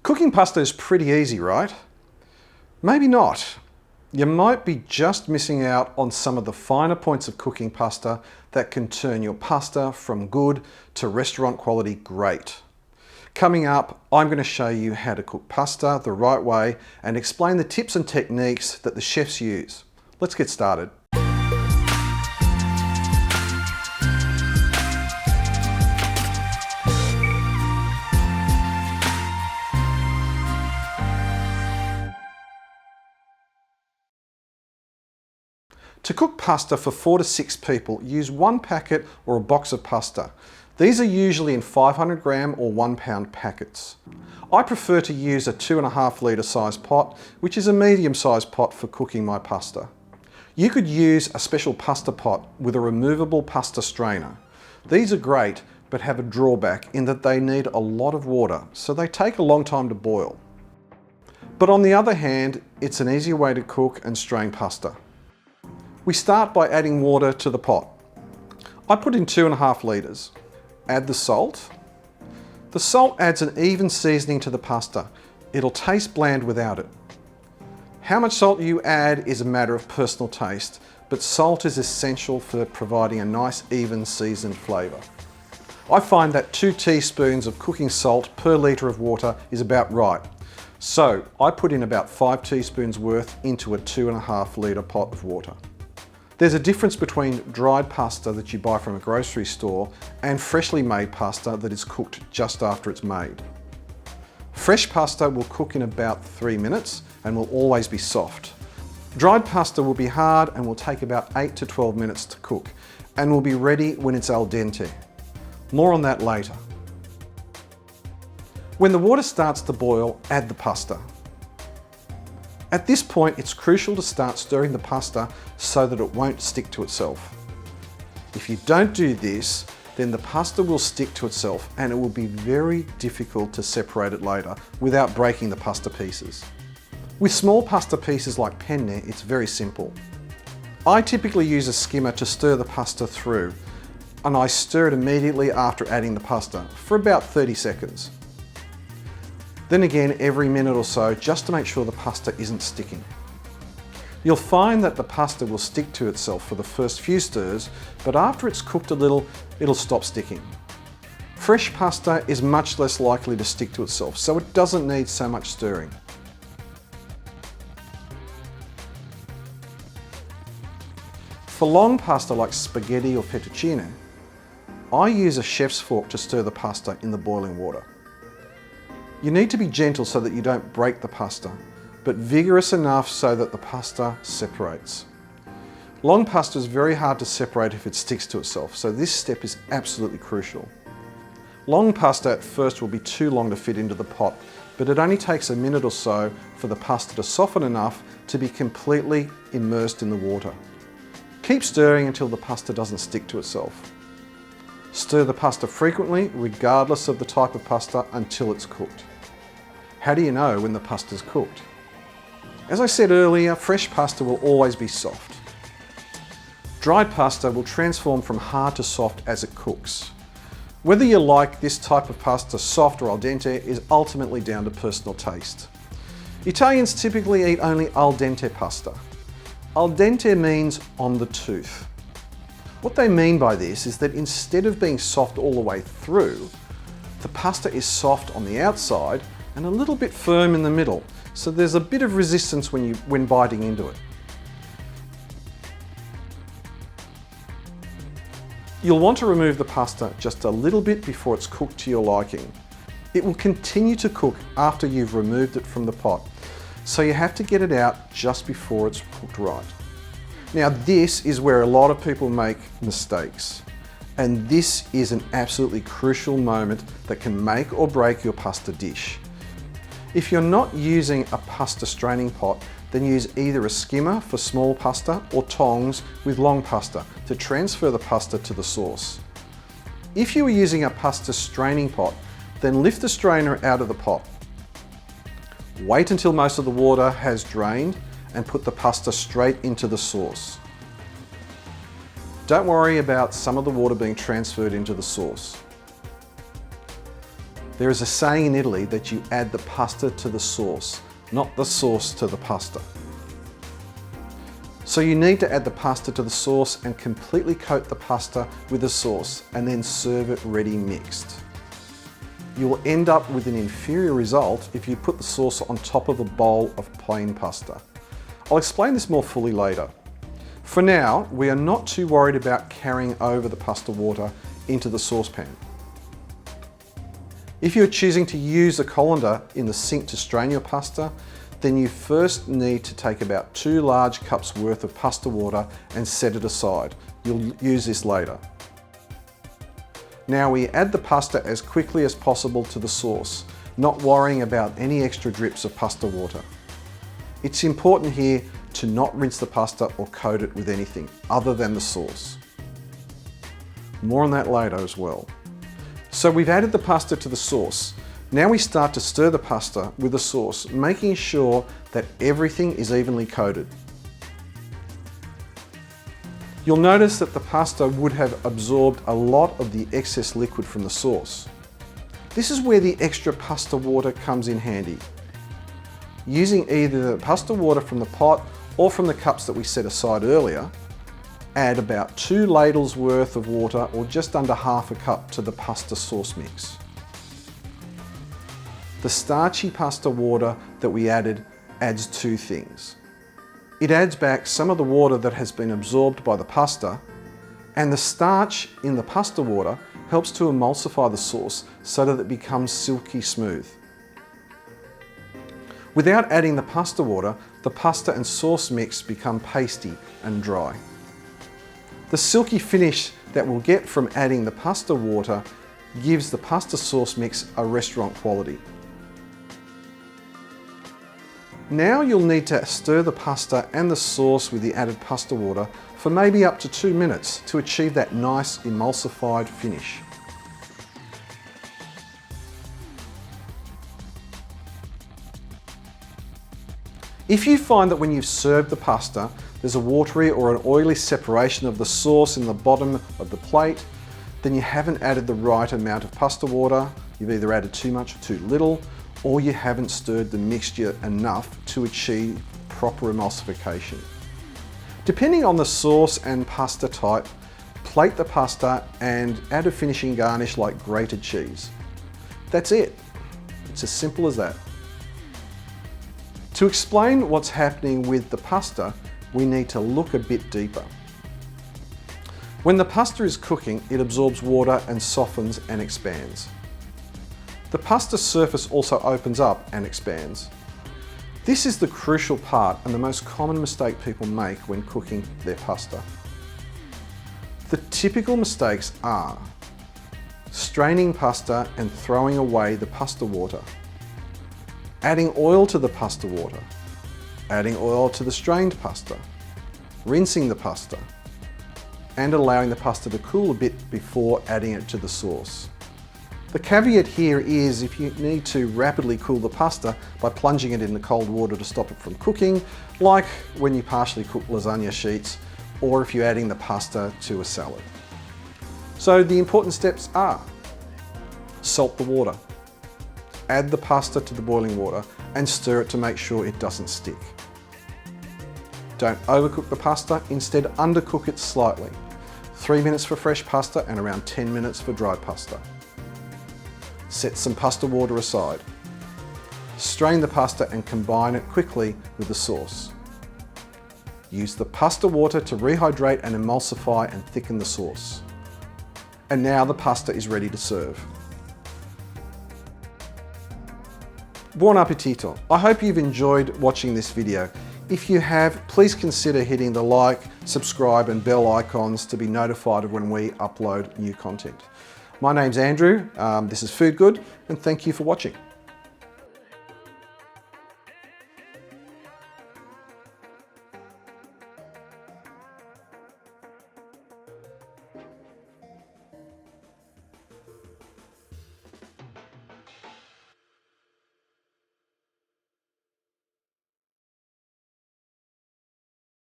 Cooking pasta is pretty easy, right? Maybe not. You might be just missing out on some of the finer points of cooking pasta that can turn your pasta from good to restaurant quality great. Coming up, I'm going to show you how to cook pasta the right way and explain the tips and techniques that the chefs use. Let's get started. To cook pasta for 4 to 6 people, use 1 packet or a box of pasta. These are usually in 500 gram or 1 pound packets. I prefer to use a 2.5 litre size pot, which is a medium sized pot for cooking my pasta. You could use a special pasta pot with a removable pasta strainer. These are great, but have a drawback in that they need a lot of water, so they take a long time to boil. But on the other hand, it's an easier way to cook and strain pasta. We start by adding water to the pot. I put in 2.5 litres. Add the salt. The salt adds an even seasoning to the pasta. It'll taste bland without it. How much salt you add is a matter of personal taste, but salt is essential for providing a nice even seasoned flavour. I find that 2 teaspoons of cooking salt per litre of water is about right. So I put in about 5 teaspoons worth into a 2.5 litre pot of water. There's a difference between dried pasta that you buy from a grocery store and freshly made pasta that is cooked just after it's made. Fresh pasta will cook in about 3 minutes and will always be soft. Dried pasta will be hard and will take about 8 to 12 minutes to cook and will be ready when it's al dente. More on that later. When the water starts to boil, add the pasta. At this point, it's crucial to start stirring the pasta so that it won't stick to itself. If you don't do this, then the pasta will stick to itself and it will be very difficult to separate it later without breaking the pasta pieces. With small pasta pieces like penne, it's very simple. I typically use a skimmer to stir the pasta through, and I stir it immediately after adding the pasta for about 30 seconds. Then again every minute or so, just to make sure the pasta isn't sticking. You'll find that the pasta will stick to itself for the first few stirs, but after it's cooked a little, it'll stop sticking. Fresh pasta is much less likely to stick to itself, so it doesn't need so much stirring. For long pasta like spaghetti or fettuccine, I use a chef's fork to stir the pasta in the boiling water. You need to be gentle so that you don't break the pasta, but vigorous enough so that the pasta separates. Long pasta is very hard to separate if it sticks to itself, so this step is absolutely crucial. Long pasta at first will be too long to fit into the pot, but it only takes a minute or so for the pasta to soften enough to be completely immersed in the water. Keep stirring until the pasta doesn't stick to itself. Stir the pasta frequently, regardless of the type of pasta, until it's cooked. How do you know when the pasta is cooked? As I said earlier, fresh pasta will always be soft. Dried pasta will transform from hard to soft as it cooks. Whether you like this type of pasta soft or al dente is ultimately down to personal taste. Italians typically eat only al dente pasta. Al dente means on the tooth. What they mean by this is that instead of being soft all the way through, the pasta is soft on the outside and a little bit firm in the middle, so there's a bit of resistance when biting into it. You'll want to remove the pasta just a little bit before it's cooked to your liking. It will continue to cook after you've removed it from the pot, so you have to get it out just before it's cooked right. Now this is where a lot of people make mistakes, and this is an absolutely crucial moment that can make or break your pasta dish. If you're not using a pasta straining pot, then use either a skimmer for small pasta or tongs with long pasta to transfer the pasta to the sauce. If you are using a pasta straining pot, then lift the strainer out of the pot. Wait until most of the water has drained and put the pasta straight into the sauce. Don't worry about some of the water being transferred into the sauce. There is a saying in Italy that you add the pasta to the sauce, not the sauce to the pasta. So you need to add the pasta to the sauce and completely coat the pasta with the sauce and then serve it ready mixed. You will end up with an inferior result if you put the sauce on top of a bowl of plain pasta. I'll explain this more fully later. For now, we are not too worried about carrying over the pasta water into the saucepan. If you're choosing to use a colander in the sink to strain your pasta, then you first need to take about 2 large cups worth of pasta water and set it aside. You'll use this later. Now we add the pasta as quickly as possible to the sauce, not worrying about any extra drips of pasta water. It's important here to not rinse the pasta or coat it with anything other than the sauce. More on that later as well. So we've added the pasta to the sauce. Now we start to stir the pasta with the sauce, making sure that everything is evenly coated. You'll notice that the pasta would have absorbed a lot of the excess liquid from the sauce. This is where the extra pasta water comes in handy. Using either the pasta water from the pot or from the cups that we set aside earlier, add about 2 ladles worth of water or just under half a cup to the pasta sauce mix. The starchy pasta water that we added adds 2 things. It adds back some of the water that has been absorbed by the pasta, and the starch in the pasta water helps to emulsify the sauce so that it becomes silky smooth. Without adding the pasta water, the pasta and sauce mix become pasty and dry. The silky finish that we'll get from adding the pasta water gives the pasta sauce mix a restaurant quality. Now you'll need to stir the pasta and the sauce with the added pasta water for maybe up to 2 minutes to achieve that nice emulsified finish. If you find that when you've served the pasta, there's a watery or an oily separation of the sauce in the bottom of the plate, then you haven't added the right amount of pasta water. You've either added too much or too little, or you haven't stirred the mixture enough to achieve proper emulsification. Depending on the sauce and pasta type, plate the pasta and add a finishing garnish like grated cheese. That's it. It's as simple as that. To explain what's happening with the pasta, we need to look a bit deeper. When the pasta is cooking, it absorbs water and softens and expands. The pasta surface also opens up and expands. This is the crucial part and the most common mistake people make when cooking their pasta. The typical mistakes are straining pasta and throwing away the pasta water, adding oil to the pasta water, adding oil to the strained pasta, rinsing the pasta, and allowing the pasta to cool a bit before adding it to the sauce. The caveat here is if you need to rapidly cool the pasta by plunging it in the cold water to stop it from cooking, like when you partially cook lasagna sheets, or if you're adding the pasta to a salad. So the important steps are: salt the water, add the pasta to the boiling water and stir it to make sure it doesn't stick. Don't overcook the pasta, instead undercook it slightly. 3 minutes for fresh pasta and around 10 minutes for dry pasta. Set some pasta water aside. Strain the pasta and combine it quickly with the sauce. Use the pasta water to rehydrate and emulsify and thicken the sauce. And now the pasta is ready to serve. Buon appetito! I hope you've enjoyed watching this video. If you have, please consider hitting the like, subscribe and bell icons to be notified of when we upload new content. My name's Andrew, this is Food Good, and thank you for watching.